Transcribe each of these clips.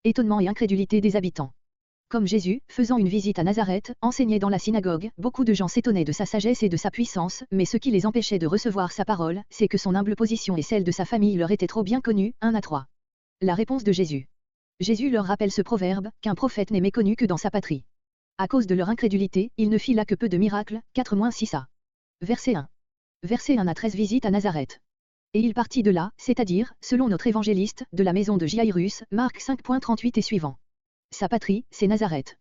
Étonnement et incrédulité des habitants. Comme Jésus, faisant une visite à Nazareth, enseignait dans la synagogue, beaucoup de gens s'étonnaient de sa sagesse et de sa puissance, mais ce qui les empêchait de recevoir sa parole, c'est que son humble position et celle de sa famille leur étaient trop bien connues. 1 à 3. La réponse de Jésus. Jésus leur rappelle ce proverbe, qu'un prophète n'est méconnu que dans sa patrie. À cause de leur incrédulité, il ne fit là que peu de miracles. 4-6a. Verset 1. Verset 1 à 13 visite à Nazareth. Et il partit de là, c'est-à-dire, selon notre évangéliste, de la maison de Jaïrus, Marc 5.38 et suivant. Sa patrie, c'est Nazareth.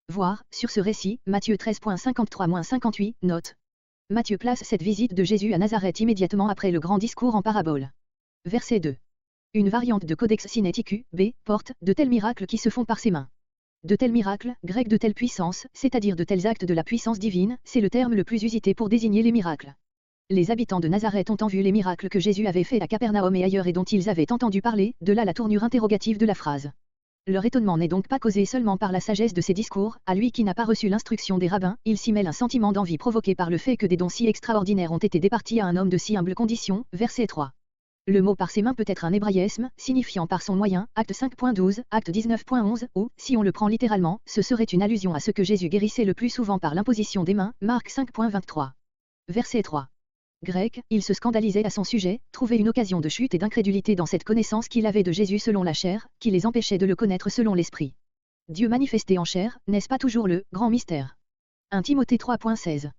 Voir, sur ce récit, Matthieu 13.53-58, note. Matthieu place cette visite de Jésus à Nazareth immédiatement après le grand discours en parabole. Verset 2. Une variante de Codex Sinaiticus, B, porte, de tels miracles qui se font par ses mains. De tels miracles, grec de telle puissance, c'est-à-dire de tels actes de la puissance divine, c'est le terme le plus usité pour désigner les miracles. Les habitants de Nazareth ont vu les miracles que Jésus avait faits à Capernaum et ailleurs et dont ils avaient entendu parler, de là la tournure interrogative de la phrase. Leur étonnement n'est donc pas causé seulement par la sagesse de ses discours, à lui qui n'a pas reçu l'instruction des rabbins, il s'y mêle un sentiment d'envie provoqué par le fait que des dons si extraordinaires ont été départis à un homme de si humble condition, verset 3. Le mot par ses mains peut être un hébraïsme, signifiant par son moyen, acte 5.12, acte 19.11, ou, si on le prend littéralement, ce serait une allusion à ce que Jésus guérissait le plus souvent par l'imposition des mains, Marc 5.23. Verset 3. Grec, il se scandalisait à son sujet, trouvait une occasion de chute et d'incrédulité dans cette connaissance qu'il avait de Jésus selon la chair, qui les empêchait de le connaître selon l'esprit. Dieu manifesté en chair, n'est-ce pas toujours le grand mystère? 1 Timothée 3.16.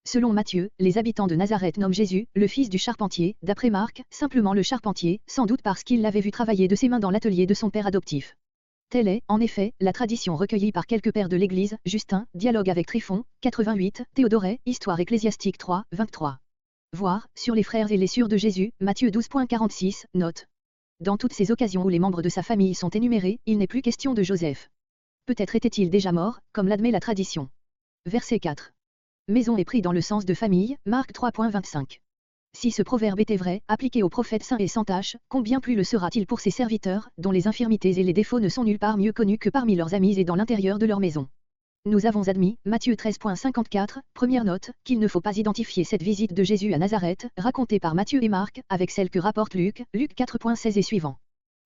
Selon Matthieu, les habitants de Nazareth nomment Jésus, le fils du charpentier, d'après Marc, simplement le charpentier, sans doute parce qu'il l'avait vu travailler de ses mains dans l'atelier de son père adoptif. Telle est, en effet, la tradition recueillie par quelques pères de l'Église, Justin, Dialogue avec Tryphon, 88, Théodoret, Histoire ecclésiastique 3, 23. Voir, sur les frères et les sœurs de Jésus, Matthieu 12.46, note. Dans toutes ces occasions où les membres de sa famille sont énumérés, il n'est plus question de Joseph. Peut-être était-il déjà mort, comme l'admet la tradition. Verset 4. Maison est pris dans le sens de famille, Marc 3.25. Si ce proverbe était vrai, appliqué aux prophètes saints et sans tache, combien plus le sera-t-il pour ses serviteurs, dont les infirmités et les défauts ne sont nulle part mieux connus que parmi leurs amis et dans l'intérieur de leur maison. Nous avons admis, Matthieu 13.54, première note, qu'il ne faut pas identifier cette visite de Jésus à Nazareth, racontée par Matthieu et Marc, avec celle que rapporte Luc, Luc 4.16 et suivant.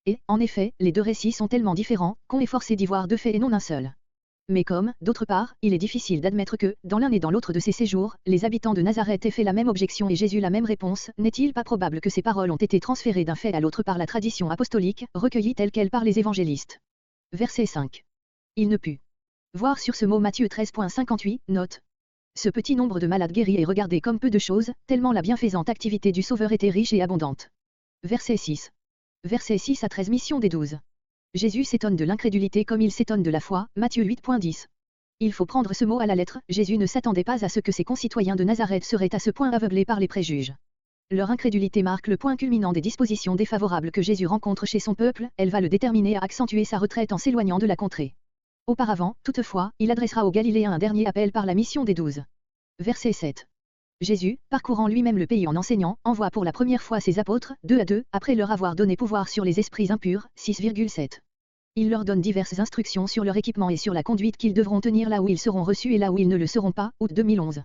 Et, en effet, les deux récits sont tellement différents, qu'on est forcé d'y voir deux faits et non un seul. Mais comme, d'autre part, il est difficile d'admettre que, dans l'un et dans l'autre de ces séjours, les habitants de Nazareth aient fait la même objection et Jésus la même réponse, n'est-il pas probable que ces paroles ont été transférées d'un fait à l'autre par la tradition apostolique, recueillies telles quelles par les évangélistes. Verset 5. Il ne put. Voir sur ce mot Matthieu 13.58, note. Ce petit nombre de malades guéris est regardé comme peu de choses, tellement la bienfaisante activité du Sauveur était riche et abondante. Verset 6. Verset 6 à 13 Mission des 12. Jésus s'étonne de l'incrédulité comme il s'étonne de la foi, Matthieu 8.10. Il faut prendre ce mot à la lettre, Jésus ne s'attendait pas à ce que ses concitoyens de Nazareth seraient à ce point aveuglés par les préjuges. Leur incrédulité marque le point culminant des dispositions défavorables que Jésus rencontre chez son peuple, elle va le déterminer à accentuer sa retraite en s'éloignant de la contrée. Auparavant, toutefois, il adressera aux Galiléens un dernier appel par la mission des 12. Verset 7. Jésus, parcourant lui-même le pays en enseignant, envoie pour la première fois ses apôtres, 2 à 2, après leur avoir donné pouvoir sur les esprits impurs, 6,7. Il leur donne diverses instructions sur leur équipement et sur la conduite qu'ils devront tenir là où ils seront reçus et là où ils ne le seront pas, août 2011.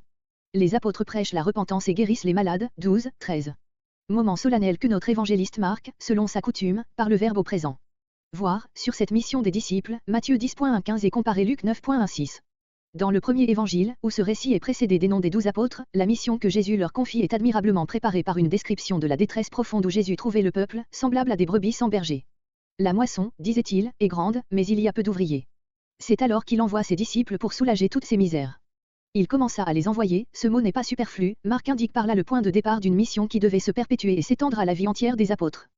Les apôtres prêchent la repentance et guérissent les malades, 12, 13. Moment solennel que notre évangéliste marque, selon sa coutume, par le verbe au présent. Voir, sur cette mission des disciples, Matthieu 10.15 et comparer Luc 9.16. Dans le premier évangile, où ce récit est précédé des noms des 12 apôtres, la mission que Jésus leur confie est admirablement préparée par une description de la détresse profonde où Jésus trouvait le peuple, semblable à des brebis sans berger. La moisson, disait-il, est grande, mais il y a peu d'ouvriers. C'est alors qu'il envoie ses disciples pour soulager toutes ces misères. Il commença à les envoyer, ce mot n'est pas superflu, Marc indique par là le point de départ d'une mission qui devait se perpétuer et s'étendre à la vie entière des apôtres.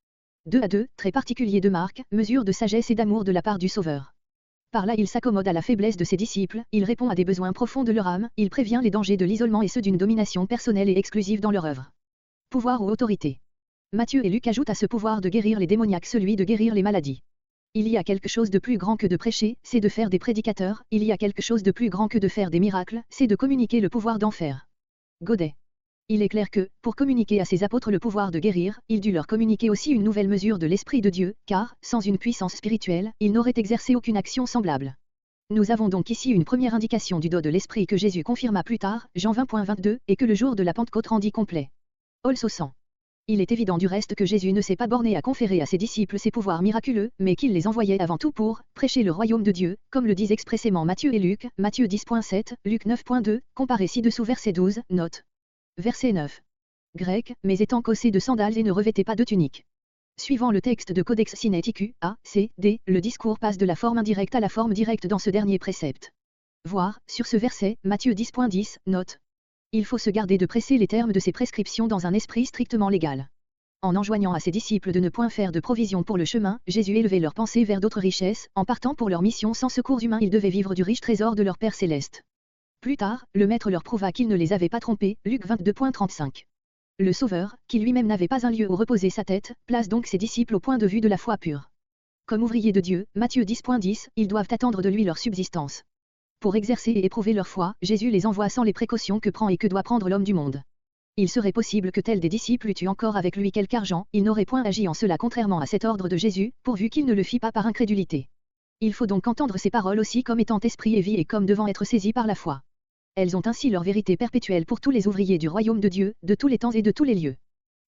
2 à 2, très particulier de Marc, mesure de sagesse et d'amour de la part du Sauveur. Par là il s'accommode à la faiblesse de ses disciples, il répond à des besoins profonds de leur âme, il prévient les dangers de l'isolement et ceux d'une domination personnelle et exclusive dans leur œuvre. Pouvoir ou autorité. Matthieu et Luc ajoutent à ce pouvoir de guérir les démoniaques celui de guérir les maladies. Il y a quelque chose de plus grand que de prêcher, c'est de faire des prédicateurs, il y a quelque chose de plus grand que de faire des miracles, c'est de communiquer le pouvoir d'en faire. Godet. Il est clair que, pour communiquer à ses apôtres le pouvoir de guérir, il dut leur communiquer aussi une nouvelle mesure de l'Esprit de Dieu, car, sans une puissance spirituelle, il n'aurait exercé aucune action semblable. Nous avons donc ici une première indication du don de l'Esprit que Jésus confirma plus tard, Jean 20.22, et que le jour de la Pentecôte rendit complet. Also 100. Il est évident du reste que Jésus ne s'est pas borné à conférer à ses disciples ses pouvoirs miraculeux, mais qu'il les envoyait avant tout pour prêcher le royaume de Dieu, comme le disent expressément Matthieu et Luc, Matthieu 10.7, Luc 9.2, comparé ci-dessous verset 12, note. Verset 9. Grec, mais étant chaussés de sandales et ne revêtaient pas de tunique. Suivant le texte de Codex Sinaiticus, A, C, D, le discours passe de la forme indirecte à la forme directe dans ce dernier précepte. Voir, sur ce verset, Matthieu 10.10, note. Il faut se garder de presser les termes de ces prescriptions dans un esprit strictement légal. En enjoignant à ses disciples de ne point faire de provision pour le chemin, Jésus élevait leurs pensées vers d'autres richesses, en partant pour leur mission sans secours humain ils devaient vivre du riche trésor de leur Père céleste. Plus tard, le Maître leur prouva qu'il ne les avait pas trompés, Luc 22.35. Le Sauveur, qui lui-même n'avait pas un lieu où reposer sa tête, place donc ses disciples au point de vue de la foi pure. Comme ouvriers de Dieu, Matthieu 10.10, ils doivent attendre de lui leur subsistance. Pour exercer et éprouver leur foi, Jésus les envoie sans les précautions que prend et que doit prendre l'homme du monde. Il serait possible que tel des disciples eût eu encore avec lui quelque argent, il n'aurait point agi en cela contrairement à cet ordre de Jésus, pourvu qu'il ne le fît pas par incrédulité. Il faut donc entendre ces paroles aussi comme étant esprit et vie et comme devant être saisies par la foi. Elles ont ainsi leur vérité perpétuelle pour tous les ouvriers du royaume de Dieu, de tous les temps et de tous les lieux.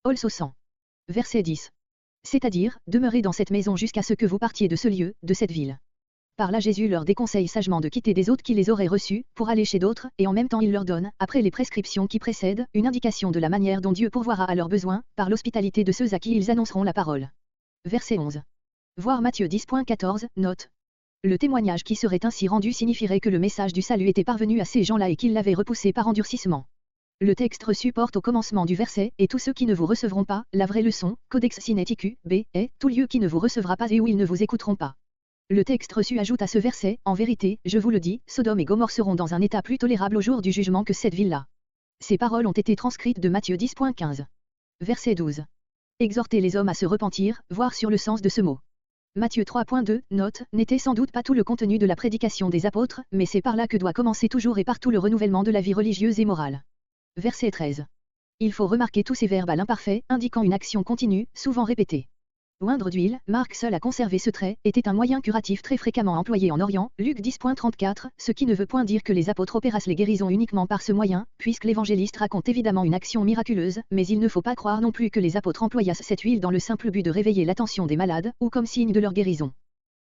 Also 100. Verset 10. C'est-à-dire, demeurez dans cette maison jusqu'à ce que vous partiez de ce lieu, de cette ville. Par là Jésus leur déconseille sagement de quitter des hôtes qui les auraient reçus, pour aller chez d'autres, et en même temps il leur donne, après les prescriptions qui précèdent, une indication de la manière dont Dieu pourvoira à leurs besoins, par l'hospitalité de ceux à qui ils annonceront la parole. Verset 11. Voir Matthieu 10.14, note. Le témoignage qui serait ainsi rendu signifierait que le message du salut était parvenu à ces gens-là et qu'ils l'avaient repoussé par endurcissement. Le texte reçu porte au commencement du verset, et tous ceux qui ne vous recevront pas, la vraie leçon, Codex Sinaiticus, B, est, tout lieu qui ne vous recevra pas et où ils ne vous écouteront pas. Le texte reçu ajoute à ce verset, en vérité, je vous le dis, Sodome et Gomorrhe seront dans un état plus tolérable au jour du jugement que cette ville-là. Ces paroles ont été transcrites de Matthieu 10.15. Verset 12. Exhortez les hommes à se repentir, voir sur le sens de ce mot. Matthieu 3.2, note, n'était sans doute pas tout le contenu de la prédication des apôtres, mais c'est par là que doit commencer toujours et partout le renouvellement de la vie religieuse et morale. Verset 13. Il faut remarquer tous ces verbes à l'imparfait, indiquant une action continue, souvent répétée. Oindre d'huile, Marc seul a conservé ce trait, était un moyen curatif très fréquemment employé en Orient, Luc 10.34, ce qui ne veut point dire que les apôtres opérassent les guérisons uniquement par ce moyen, puisque l'évangéliste raconte évidemment une action miraculeuse, mais il ne faut pas croire non plus que les apôtres employassent cette huile dans le simple but de réveiller l'attention des malades, ou comme signe de leur guérison.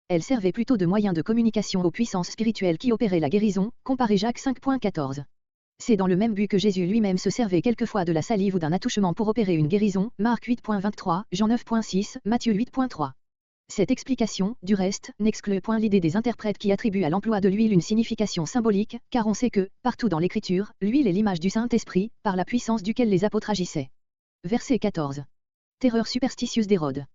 Elle servait plutôt de moyen de communication aux puissances spirituelles qui opéraient la guérison, comparé Jacques 5.14. C'est dans le même but que Jésus lui-même se servait quelquefois de la salive ou d'un attouchement pour opérer une guérison, Marc 8.23, Jean 9.6, Matthieu 8.3. Cette explication, du reste, n'exclut point l'idée des interprètes qui attribuent à l'emploi de l'huile une signification symbolique, car on sait que, partout dans l'Écriture, l'huile est l'image du Saint-Esprit, par la puissance duquel les apôtres agissaient. Verset 14. Terreur superstitieuse d'Hérode.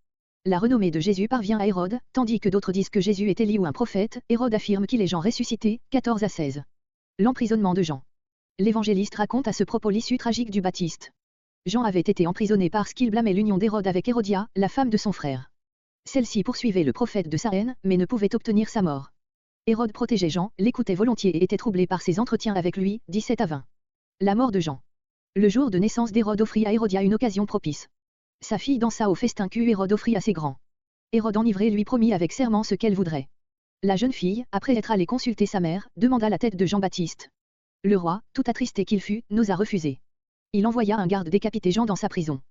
La renommée de Jésus parvient à Hérode, tandis que d'autres disent que Jésus est Élie ou un prophète, Hérode affirme qu'il est Jean ressuscité, 14 à 16. L'emprisonnement de Jean. L'évangéliste raconte à ce propos l'issue tragique du Baptiste. Jean avait été emprisonné parce qu'il blâmait l'union d'Hérode avec Hérodia, la femme de son frère. Celle-ci poursuivait le prophète de sa haine, mais ne pouvait obtenir sa mort. Hérode protégeait Jean, l'écoutait volontiers et était troublé par ses entretiens avec lui, 17 à 20. La mort de Jean. Le jour de naissance d'Hérode offrit à Hérodia une occasion propice. Sa fille dansa au festin que Hérode offrit à ses grands. Hérode enivré lui promit avec serment ce qu'elle voudrait. La jeune fille, après être allée consulter sa mère, demanda la tête de Jean-Baptiste. Le roi, tout attristé qu'il fut, n'osa refuser. Il envoya un garde décapiter Jean dans sa prison.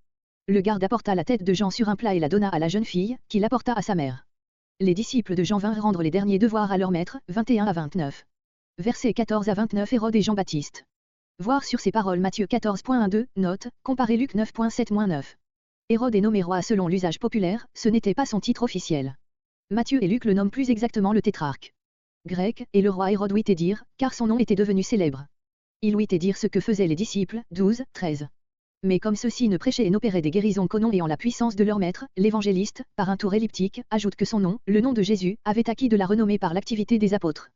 Le garde apporta la tête de Jean sur un plat et la donna à la jeune fille, qui l'apporta à sa mère. Les disciples de Jean vinrent rendre les derniers devoirs à leur maître, 21 à 29. Versets 14 à 29 Hérode et Jean-Baptiste. Voir sur ces paroles Matthieu 14.12, note, comparez Luc 9.7-9. Hérode est nommé roi selon l'usage populaire, ce n'était pas son titre officiel. Matthieu et Luc le nomment plus exactement le tétrarque. Grec, et le roi Hérode ouït et dire, car son nom était devenu célèbre. Il ouït et dire ce que faisaient les disciples, 12, 13. Mais comme ceux-ci ne prêchaient et n'opéraient des guérisons qu'au nom et en la puissance de leur maître, l'évangéliste, par un tour elliptique, ajoute que son nom, le nom de Jésus, avait acquis de la renommée par l'activité des apôtres.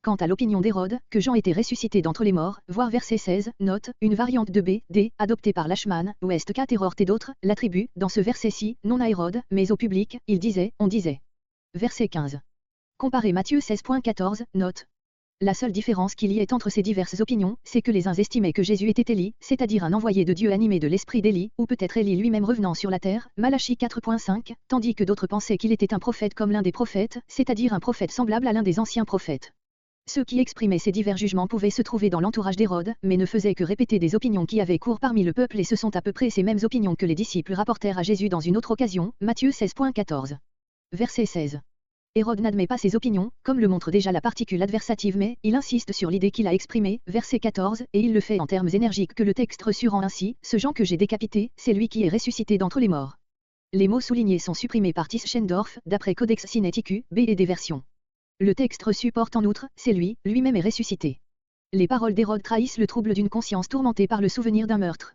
Quant à l'opinion d'Hérode, que Jean était ressuscité d'entre les morts, voir verset 16, note, une variante de B, D, adoptée par Lachman, Ouest 4 Errort et d'autres, l'attribue, dans ce verset-ci, non à Hérode, mais au public, il disait, on disait. Verset 15. Comparez Matthieu 16.14, note. La seule différence qu'il y ait entre ces diverses opinions, c'est que les uns estimaient que Jésus était Élie, c'est-à-dire un envoyé de Dieu animé de l'esprit d'Élie, ou peut-être Élie lui-même revenant sur la terre, Malachie 4.5, tandis que d'autres pensaient qu'il était un prophète comme l'un des prophètes, c'est-à-dire un prophète semblable à l'un des anciens prophètes. Ceux qui exprimaient ces divers jugements pouvaient se trouver dans l'entourage d'Hérode, mais ne faisaient que répéter des opinions qui avaient cours parmi le peuple et ce sont à peu près ces mêmes opinions que les disciples rapportèrent à Jésus dans une autre occasion, Matthieu 16.14. Verset 16. Hérode n'admet pas ses opinions, comme le montre déjà la particule adversative mais, il insiste sur l'idée qu'il a exprimée, verset 14, et il le fait en termes énergiques que le texte reçu rend ainsi, ce Jean que j'ai décapité, c'est lui qui est ressuscité d'entre les morts. Les mots soulignés sont supprimés par Tischendorf, d'après Codex Sinaiticus, B et des versions. Le texte reçu porte en outre, c'est lui, lui-même est ressuscité. Les paroles d'Hérode trahissent le trouble d'une conscience tourmentée par le souvenir d'un meurtre.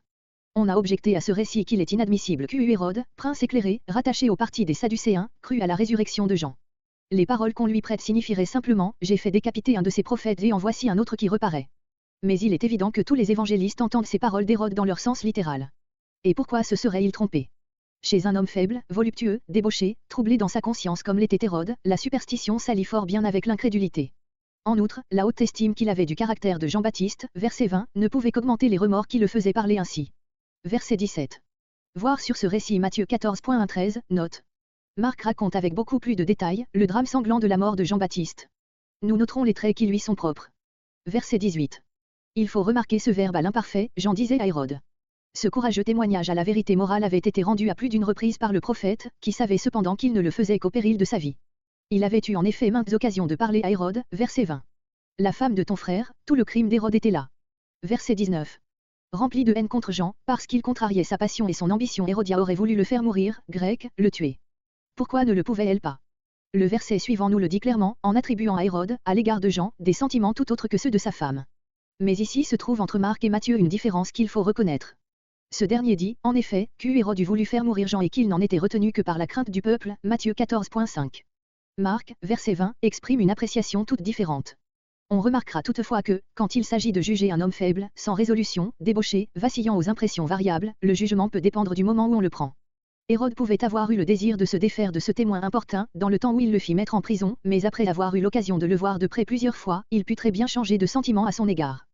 On a objecté à ce récit qu'il est inadmissible qu'U Hérode, prince éclairé, rattaché au parti des Sadducéens, crut à la résurrection de Jean. Les paroles qu'on lui prête signifieraient simplement « J'ai fait décapiter un de ses prophètes et en voici un autre qui reparaît ». Mais il est évident que tous les évangélistes entendent ces paroles d'Hérode dans leur sens littéral. Et pourquoi se serait-il trompé ? Chez un homme faible, voluptueux, débauché, troublé dans sa conscience comme l'était Hérode, la superstition s'allie fort bien avec l'incrédulité. En outre, la haute estime qu'il avait du caractère de Jean-Baptiste, verset 20, ne pouvait qu'augmenter les remords qui le faisaient parler ainsi. Verset 17. Voir sur ce récit Matthieu 14.13, note. Marc raconte avec beaucoup plus de détails le drame sanglant de la mort de Jean-Baptiste. Nous noterons les traits qui lui sont propres. Verset 18. Il faut remarquer ce verbe à l'imparfait, Jean disait à Hérode. Ce courageux témoignage à la vérité morale avait été rendu à plus d'une reprise par le prophète, qui savait cependant qu'il ne le faisait qu'au péril de sa vie. Il avait eu en effet maintes occasions de parler à Hérode, verset 20. La femme de ton frère, tout le crime d'Hérode était là. Verset 19. Rempli de haine contre Jean, parce qu'il contrariait sa passion et son ambition, Hérodia aurait voulu le faire mourir, grec, le tuer. Pourquoi ne le pouvait-elle pas ? Le verset suivant nous le dit clairement, en attribuant à Hérode, à l'égard de Jean, des sentiments tout autres que ceux de sa femme. Mais ici se trouve entre Marc et Matthieu une différence qu'il faut reconnaître. Ce dernier dit, en effet, qu'Hérode eût voulu faire mourir Jean et qu'il n'en était retenu que par la crainte du peuple, Matthieu 14.5. Marc, verset 20, exprime une appréciation toute différente. On remarquera toutefois que, quand il s'agit de juger un homme faible, sans résolution, débauché, vacillant aux impressions variables, le jugement peut dépendre du moment où on le prend. Hérode pouvait avoir eu le désir de se défaire de ce témoin importun, dans le temps où il le fit mettre en prison, mais après avoir eu l'occasion de le voir de près plusieurs fois, il put très bien changer de sentiment à son égard.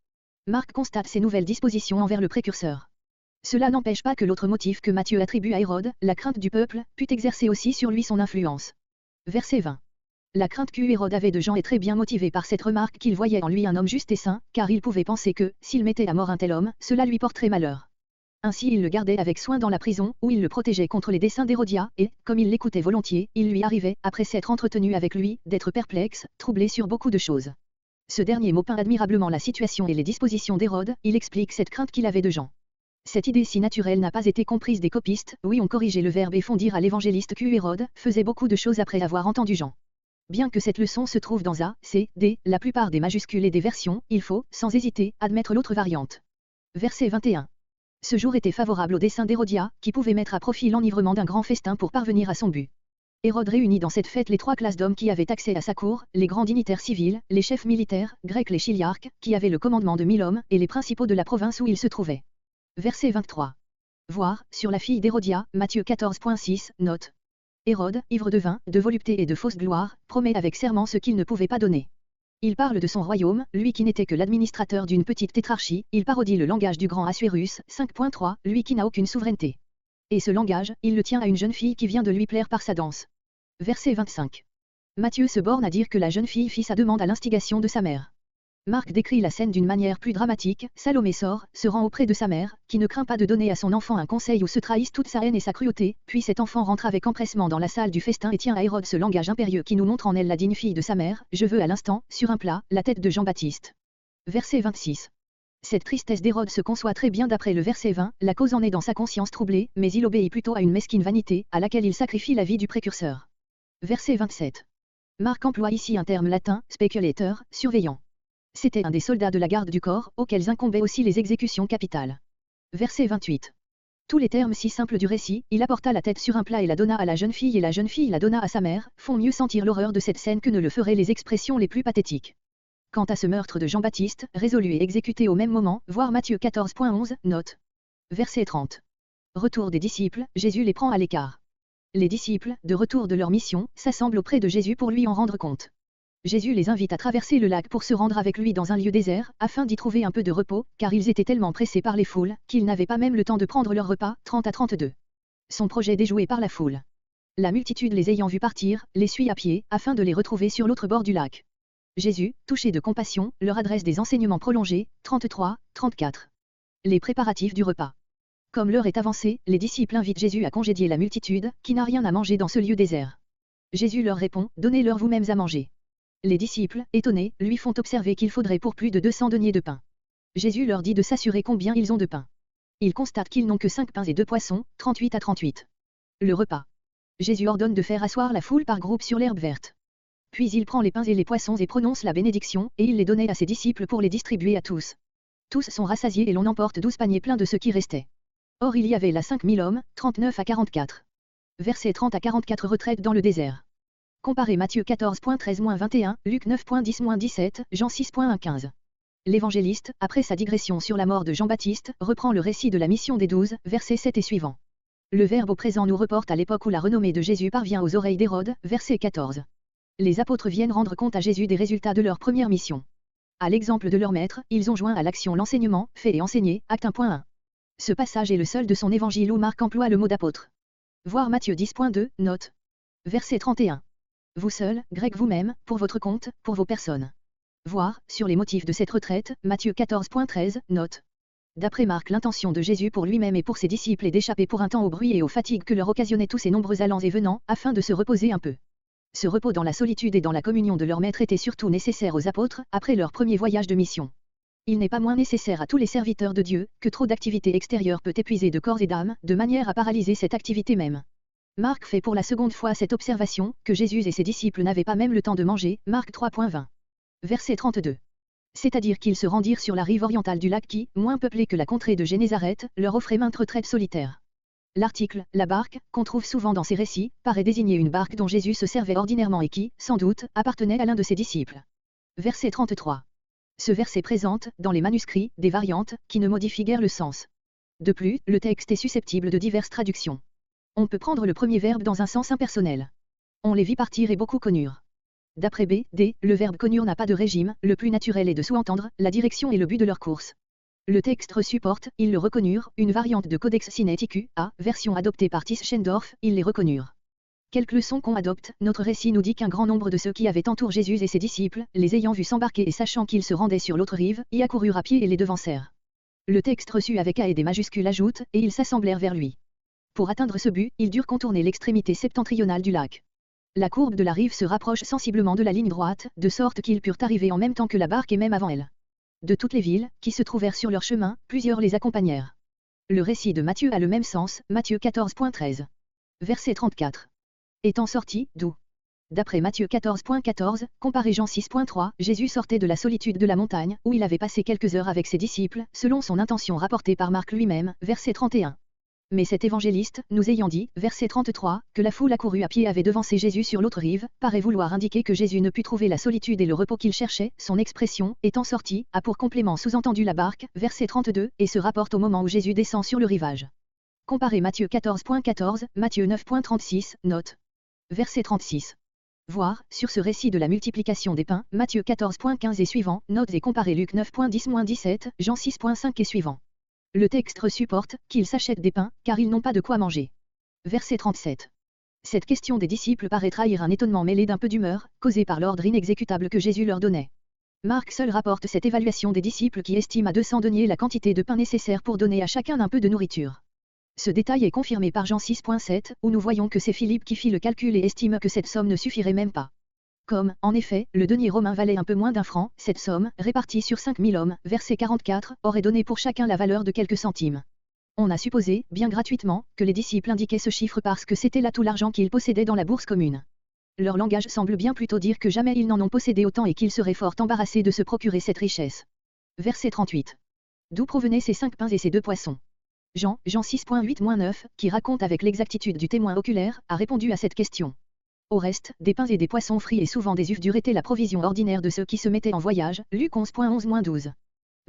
Marc constate ces nouvelles dispositions envers le précurseur. Cela n'empêche pas que l'autre motif que Matthieu attribue à Hérode, la crainte du peuple, put exercer aussi sur lui son influence. Verset 20. La crainte qu'Hérode avait de Jean est très bien motivée par cette remarque qu'il voyait en lui un homme juste et saint, car il pouvait penser que, s'il mettait à mort un tel homme, cela lui porterait malheur. Ainsi il le gardait avec soin dans la prison, où il le protégeait contre les desseins d'Hérodia, et, comme il l'écoutait volontiers, il lui arrivait, après s'être entretenu avec lui, d'être perplexe, troublé sur beaucoup de choses. Ce dernier mot peint admirablement la situation et les dispositions d'Hérode, il explique cette crainte qu'il avait de Jean. Cette idée si naturelle n'a pas été comprise des copistes, oui ont corrigé le verbe et font dire à l'évangéliste qu'Hérode faisait beaucoup de choses après avoir entendu Jean. Bien que cette leçon se trouve dans A, C, D, la plupart des majuscules et des versions, il faut, sans hésiter, admettre l'autre variante. Verset 21. Ce jour était favorable au dessein d'Hérodia, qui pouvait mettre à profit l'enivrement d'un grand festin pour parvenir à son but. Hérode réunit dans cette fête les trois classes d'hommes qui avaient accès à sa cour, les grands dignitaires civils, les chefs militaires, grecs les chiliarques, qui avaient le commandement de 1000 hommes, et les principaux de la province où ils se trouvaient. Verset 23. Voir, sur la fille d'Hérodia, Matthieu 14.6, note. Hérode, ivre de vin, de volupté et de fausse gloire, promet avec serment ce qu'il ne pouvait pas donner. Il parle de son royaume, lui qui n'était que l'administrateur d'une petite tétrarchie, il parodie le langage du grand Assuérus, 5.3, lui qui n'a aucune souveraineté. Et ce langage, il le tient à une jeune fille qui vient de lui plaire par sa danse. Verset 25. Matthieu se borne à dire que la jeune fille fit sa demande à l'instigation de sa mère. Marc décrit la scène d'une manière plus dramatique, Salomé sort, se rend auprès de sa mère, qui ne craint pas de donner à son enfant un conseil où se trahissent toute sa haine et sa cruauté, puis cet enfant rentre avec empressement dans la salle du festin et tient à Hérode ce langage impérieux qui nous montre en elle la digne fille de sa mère, je veux à l'instant, sur un plat, la tête de Jean-Baptiste. Verset 26. Cette tristesse d'Hérode se conçoit très bien d'après le verset 20, la cause en est dans sa conscience troublée, mais il obéit plutôt à une mesquine vanité, à laquelle il sacrifie la vie du précurseur. Verset 27. Marc emploie ici un terme latin, speculator, surveillant. C'était un des soldats de la garde du corps, auxquels incombaient aussi les exécutions capitales. Verset 28. Tous les termes si simples du récit, il apporta la tête sur un plat et la donna à la jeune fille et la jeune fille la donna à sa mère, font mieux sentir l'horreur de cette scène que ne le feraient les expressions les plus pathétiques. Quant à ce meurtre de Jean-Baptiste, résolu et exécuté au même moment, voir Matthieu 14.11, note. Verset 30. Retour des disciples, Jésus les prend à l'écart. Les disciples, de retour de leur mission, s'assemblent auprès de Jésus pour lui en rendre compte. Jésus les invite à traverser le lac pour se rendre avec lui dans un lieu désert, afin d'y trouver un peu de repos, car ils étaient tellement pressés par les foules, qu'ils n'avaient pas même le temps de prendre leur repas, 30 à 32. Son projet déjoué par la foule. La multitude les ayant vus partir, les suit à pied, afin de les retrouver sur l'autre bord du lac. Jésus, touché de compassion, leur adresse des enseignements prolongés, 33, 34. Les préparatifs du repas. Comme l'heure est avancée, les disciples invitent Jésus à congédier la multitude, qui n'a rien à manger dans ce lieu désert. Jésus leur répond, donnez-leur vous-mêmes à manger. Les disciples, étonnés, lui font observer qu'il faudrait pour plus de 200 deniers de pain. Jésus leur dit de s'assurer combien ils ont de pain. Ils constatent qu'ils n'ont que 5 pains et 2 poissons, 38 à 38. Le repas. Jésus ordonne de faire asseoir la foule par groupe sur l'herbe verte. Puis il prend les pains et les poissons et prononce la bénédiction, et il les donnait à ses disciples pour les distribuer à tous. Tous sont rassasiés et l'on emporte 12 paniers pleins de ce qui restait. Or il y avait là 5000 hommes, 39 à 44. Versets 30 à 44 retraite dans le désert. Comparez Matthieu 14.13-21, Luc 9.10-17, Jean 6.1-15. L'évangéliste, après sa digression sur la mort de Jean-Baptiste, reprend le récit de la mission des 12, versets 7 et suivants. Le verbe au présent nous reporte à l'époque où la renommée de Jésus parvient aux oreilles d'Hérode, verset 14. Les apôtres viennent rendre compte à Jésus des résultats de leur première mission. À l'exemple de leur maître, ils ont joint à l'action l'enseignement, fait et enseigné, acte 1.1. Ce passage est le seul de son évangile où Marc emploie le mot d'apôtre. Voir Matthieu 10.2, note. Verset 31. Vous seul, Grec vous-même, pour votre compte, pour vos personnes. Voir, sur les motifs de cette retraite, Matthieu 14.13, note. D'après Marc, l'intention de Jésus pour lui-même et pour ses disciples est d'échapper pour un temps au bruit et aux fatigues que leur occasionnaient tous ces nombreux allants et venants, afin de se reposer un peu. Ce repos dans la solitude et dans la communion de leur maître était surtout nécessaire aux apôtres, après leur premier voyage de mission. Il n'est pas moins nécessaire à tous les serviteurs de Dieu, que trop d'activité extérieure peut épuiser de corps et d'âme, de manière à paralyser cette activité même. Marc fait pour la seconde fois cette observation, que Jésus et ses disciples n'avaient pas même le temps de manger, Marc 3.20. Verset 32. C'est-à-dire qu'ils se rendirent sur la rive orientale du lac qui, moins peuplée que la contrée de Génézareth, leur offrait maintes retraites solitaires. L'article « la barque » qu'on trouve souvent dans ces récits, paraît désigner une barque dont Jésus se servait ordinairement et qui, sans doute, appartenait à l'un de ses disciples. Verset 33. Ce verset présente, dans les manuscrits, des variantes, qui ne modifient guère le sens. De plus, le texte est susceptible de diverses traductions. On peut prendre le premier verbe dans un sens impersonnel. On les vit partir et beaucoup connurent. D'après B. D., le verbe connure n'a pas de régime, le plus naturel est de sous-entendre la direction et le but de leur course. Le texte reçu porte, ils le reconnurent, une variante de Codex Sinaiticus, A, version adoptée par Tischendorf, ils les reconnurent. Quelques leçons qu'on adopte, notre récit nous dit qu'un grand nombre de ceux qui avaient entouré Jésus et ses disciples, les ayant vus s'embarquer et sachant qu'ils se rendaient sur l'autre rive, y accoururent à pied et les devancèrent. Le texte reçu avec A et des majuscules ajoute, et ils s'assemblèrent vers lui. Pour atteindre ce but, ils durent contourner l'extrémité septentrionale du lac. La courbe de la rive se rapproche sensiblement de la ligne droite, de sorte qu'ils purent arriver en même temps que la barque et même avant elle. De toutes les villes, qui se trouvèrent sur leur chemin, plusieurs les accompagnèrent. Le récit de Matthieu a le même sens, Matthieu 14.13. Verset 34. Étant sorti, d'où? D'après Matthieu 14.14, comparé Jean 6.3, Jésus sortait de la solitude de la montagne, où il avait passé quelques heures avec ses disciples, selon son intention rapportée par Marc lui-même, verset 31. Mais cet évangéliste, nous ayant dit, verset 33, que la foule accourue à pied avait devancé Jésus sur l'autre rive, paraît vouloir indiquer que Jésus ne put trouver la solitude et le repos qu'il cherchait, son expression, étant sorti, a pour complément sous-entendu la barque, verset 32, et se rapporte au moment où Jésus descend sur le rivage. Comparez Matthieu 14.14, Matthieu 9.36, note. Verset 36. Voir, sur ce récit de la multiplication des pains, Matthieu 14.15 et suivant, notes et comparez Luc 9.10-17, Jean 6.5 et suivant. Le texte reçu porte, qu'ils s'achètent des pains, car ils n'ont pas de quoi manger. Verset 37. Cette question des disciples paraît trahir un étonnement mêlé d'un peu d'humeur, causé par l'ordre inexécutable que Jésus leur donnait. Marc seul rapporte cette évaluation des disciples qui estiment à 200 deniers la quantité de pain nécessaire pour donner à chacun un peu de nourriture. Ce détail est confirmé par Jean 6.7, où nous voyons que c'est Philippe qui fit le calcul et estime que cette somme ne suffirait même pas. Comme, en effet, le denier romain valait un peu moins d'un franc, cette somme, répartie sur 5000 hommes, verset 44, aurait donné pour chacun la valeur de quelques centimes. On a supposé, bien gratuitement, que les disciples indiquaient ce chiffre parce que c'était là tout l'argent qu'ils possédaient dans la bourse commune. Leur langage semble bien plutôt dire que jamais ils n'en ont possédé autant et qu'ils seraient fort embarrassés de se procurer cette richesse. Verset 38. D'où provenaient ces 5 pains et ces 2 poissons? Jean 6.8-9, qui raconte avec l'exactitude du témoin oculaire, a répondu à cette question. Au reste, des pains et des poissons frits et souvent des œufs durs étaient la provision ordinaire de ceux qui se mettaient en voyage, Luc 11.11-12.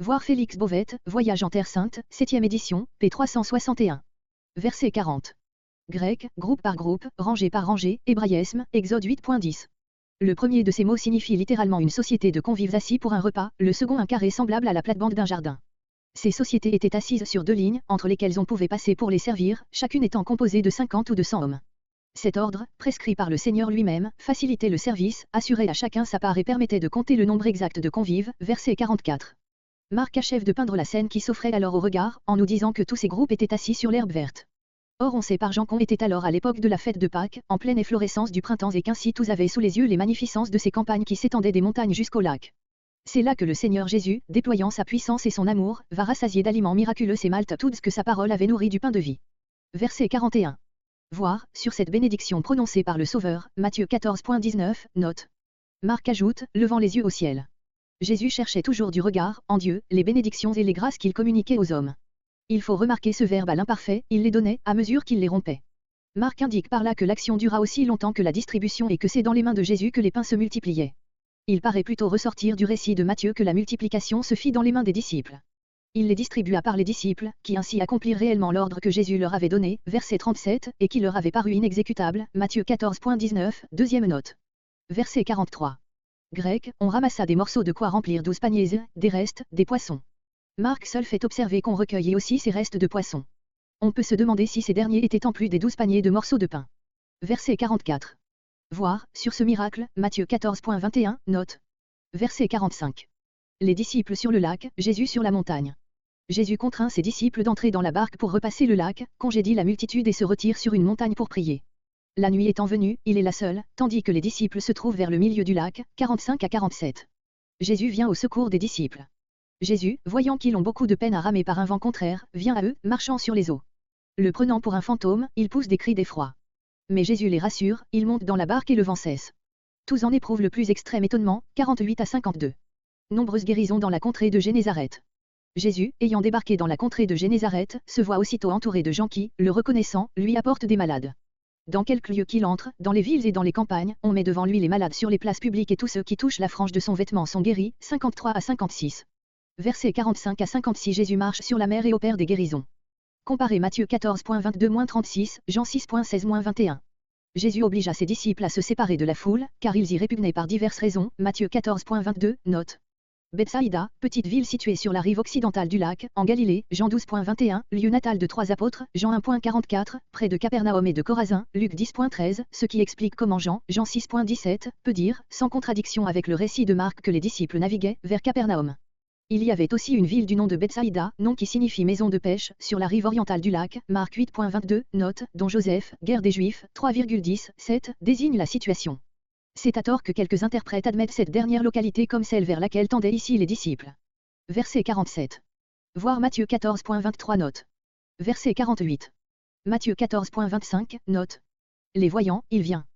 Voir Félix Bovette, Voyage en Terre Sainte, 7e édition, p. 361. Verset 40. Grec, groupe par groupe, rangée par rangée, hébraïsme, Exode 8.10. Le premier de ces mots signifie littéralement une société de convives assis pour un repas, le second un carré semblable à la plate-bande d'un jardin. Ces sociétés étaient assises sur 2 lignes, entre lesquelles on pouvait passer pour les servir, chacune étant composée de 50 ou de 100 hommes. Cet ordre, prescrit par le Seigneur lui-même, facilitait le service, assurait à chacun sa part et permettait de compter le nombre exact de convives, verset 44. Marc achève de peindre la scène qui s'offrait alors au regard, en nous disant que tous ces groupes étaient assis sur l'herbe verte. Or on sait par Jean qu'on était alors à l'époque de la fête de Pâques, en pleine efflorescence du printemps et qu'ainsi tous avaient sous les yeux les magnificences de ces campagnes qui s'étendaient des montagnes jusqu'au lac. C'est là que le Seigneur Jésus, déployant sa puissance et son amour, va rassasier d'aliments miraculeux ces maltitudes que sa parole avait nourri du pain de vie. Verset 41. Voir, sur cette bénédiction prononcée par le Sauveur, Matthieu 14.19, note. Marc ajoute, levant les yeux au ciel. Jésus cherchait toujours du regard, en Dieu, les bénédictions et les grâces qu'il communiquait aux hommes. Il faut remarquer ce verbe à l'imparfait, il les donnait, à mesure qu'il les rompait. Marc indique par là que l'action dura aussi longtemps que la distribution et que c'est dans les mains de Jésus que les pains se multipliaient. Il paraît plutôt ressortir du récit de Matthieu que la multiplication se fit dans les mains des disciples. Il les distribua par les disciples, qui ainsi accomplirent réellement l'ordre que Jésus leur avait donné, verset 37, et qui leur avait paru inexécutable, Matthieu 14.19, deuxième note. Verset 43. Grec, on ramassa des morceaux de quoi remplir 12 paniers, des restes, des poissons. Marc seul fait observer qu'on recueillait aussi ces restes de poissons. On peut se demander si ces derniers étaient en plus des 12 paniers de morceaux de pain. Verset 44. Voir, sur ce miracle, Matthieu 14.21, note. Verset 45. Les disciples sur le lac, Jésus sur la montagne. Jésus contraint ses disciples d'entrer dans la barque pour repasser le lac, congédie la multitude et se retire sur une montagne pour prier. La nuit étant venue, il est là seul, tandis que les disciples se trouvent vers le milieu du lac, 45 à 47. Jésus vient au secours des disciples. Jésus, voyant qu'ils ont beaucoup de peine à ramer par un vent contraire, vient à eux, marchant sur les eaux. Le prenant pour un fantôme, ils poussent des cris d'effroi. Mais Jésus les rassure, ils montent dans la barque et le vent cesse. Tous en éprouvent le plus extrême étonnement, 48 à 52. Nombreuses guérisons dans la contrée de Génézareth. Jésus, ayant débarqué dans la contrée de Génézareth, se voit aussitôt entouré de gens qui, le reconnaissant, lui apportent des malades. Dans quelque lieu qu'il entre, dans les villes et dans les campagnes, on met devant lui les malades sur les places publiques et tous ceux qui touchent la frange de son vêtement sont guéris, 53 à 56. Versets 45 à 56. Jésus marche sur la mer et opère des guérisons. Comparez Matthieu 14.22-36, Jean 6.16-21. Jésus obligea ses disciples à se séparer de la foule, car ils y répugnaient par diverses raisons, Matthieu 14.22, note. Bethsaïda, petite ville située sur la rive occidentale du lac, en Galilée, Jean 12.21, lieu natal de 3 apôtres, Jean 1.44, près de Capernaum et de Corazin, Luc 10.13, ce qui explique comment Jean 6.17, peut dire, sans contradiction avec le récit de Marc que les disciples naviguaient vers Capernaum. Il y avait aussi une ville du nom de Bethsaïda, nom qui signifie maison de pêche, sur la rive orientale du lac, Marc 8.22, note, dont Joseph, guerre des Juifs, 3,17, désigne la situation. C'est à tort que quelques interprètes admettent cette dernière localité comme celle vers laquelle tendaient ici les disciples. Verset 47. Voir Matthieu 14.23 note. Verset 48. Matthieu 14.25, note. Les voyant, il vient.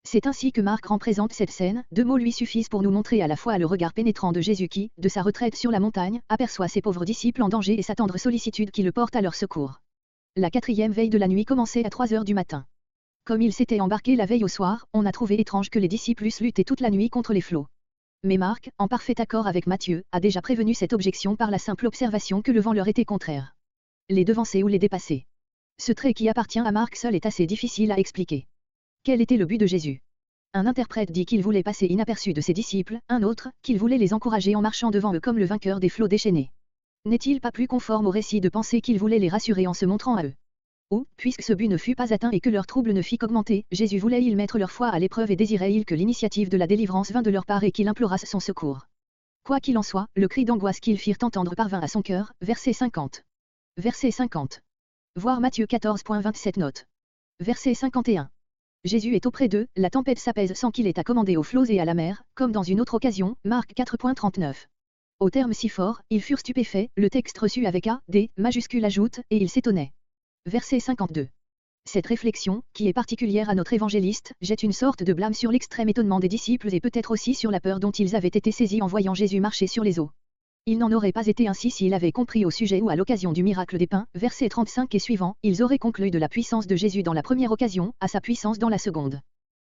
C'est ainsi que Marc représente cette scène, 2 mots lui suffisent pour nous montrer à la fois le regard pénétrant de Jésus qui, de sa retraite sur la montagne, aperçoit ses pauvres disciples en danger et sa tendre sollicitude qui le porte à leur secours. La 4e veille de la nuit commençait à 3 heures du matin. Comme ils s'étaient embarqués la veille au soir, on a trouvé étrange que les disciples eussent lutté toute la nuit contre les flots. Mais Marc, en parfait accord avec Matthieu, a déjà prévenu cette objection par la simple observation que le vent leur était contraire. Les devancer ou les dépasser. Ce trait qui appartient à Marc seul est assez difficile à expliquer. Quel était le but de Jésus? Un interprète dit qu'il voulait passer inaperçu de ses disciples, un autre, qu'il voulait les encourager en marchant devant eux comme le vainqueur des flots déchaînés. N'est-il pas plus conforme au récit de penser qu'il voulait les rassurer en se montrant à eux? Ou, puisque ce but ne fut pas atteint et que leur trouble ne fit qu'augmenter, Jésus voulait-il mettre leur foi à l'épreuve et désirait-il que l'initiative de la délivrance vînt de leur part et qu'il implorasse son secours? Quoi qu'il en soit, le cri d'angoisse qu'ils firent entendre parvint à son cœur, verset 50. Verset 50. Voir Matthieu 14.27 note. Verset 51. Jésus est auprès d'eux, la tempête s'apaise sans qu'il ait à commander aux flots et à la mer, comme dans une autre occasion, Marc 4.39. Au terme si fort, ils furent stupéfaits, le texte reçu avec A, D, majuscule ajoute, et ils s'étonnaient. Verset 52. Cette réflexion, qui est particulière à notre évangéliste, jette une sorte de blâme sur l'extrême étonnement des disciples et peut-être aussi sur la peur dont ils avaient été saisis en voyant Jésus marcher sur les eaux. Il n'en aurait pas été ainsi s'il avait compris au sujet ou à l'occasion du miracle des pains, versets 35 et suivants, ils auraient conclu de la puissance de Jésus dans la première occasion, à sa puissance dans la seconde.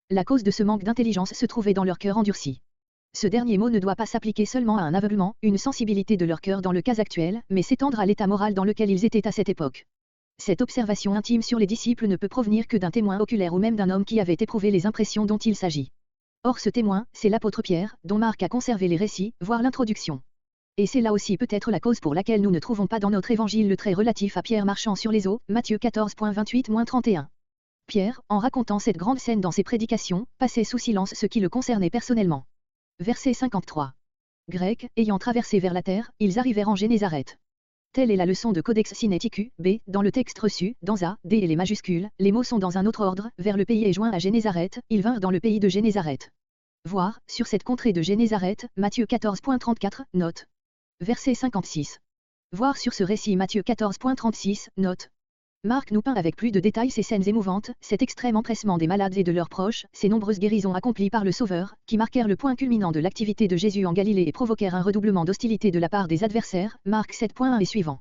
La cause de ce manque d'intelligence se trouvait dans leur cœur endurci. Ce dernier mot ne doit pas s'appliquer seulement à un aveuglement, une sensibilité de leur cœur dans le cas actuel, mais s'étendre à l'état moral dans lequel ils étaient à cette époque. Cette observation intime sur les disciples ne peut provenir que d'un témoin oculaire ou même d'un homme qui avait éprouvé les impressions dont il s'agit. Or ce témoin, c'est l'apôtre Pierre, dont Marc a conservé les récits, voire l'introduction. Et c'est là aussi peut-être la cause pour laquelle nous ne trouvons pas dans notre évangile le trait relatif à Pierre marchant sur les eaux, Matthieu 14.28-31. Pierre, en racontant cette grande scène dans ses prédications, passait sous silence ce qui le concernait personnellement. Verset 53. Grec, ayant traversé vers la terre, ils arrivèrent en Génézareth. Telle est la leçon de Codex Sinaiticus, B, dans le texte reçu, dans A, D et les majuscules, les mots sont dans un autre ordre, vers le pays est joint à Génézareth, ils vinrent dans le pays de Génézareth. Voir, sur cette contrée de Génézareth, Matthieu 14.34, note. Verset 56. Voir sur ce récit Matthieu 14.36, note. Marc nous peint avec plus de détails ces scènes émouvantes, cet extrême empressement des malades et de leurs proches, ces nombreuses guérisons accomplies par le Sauveur, qui marquèrent le point culminant de l'activité de Jésus en Galilée et provoquèrent un redoublement d'hostilité de la part des adversaires, Marc 7.1 et suivant.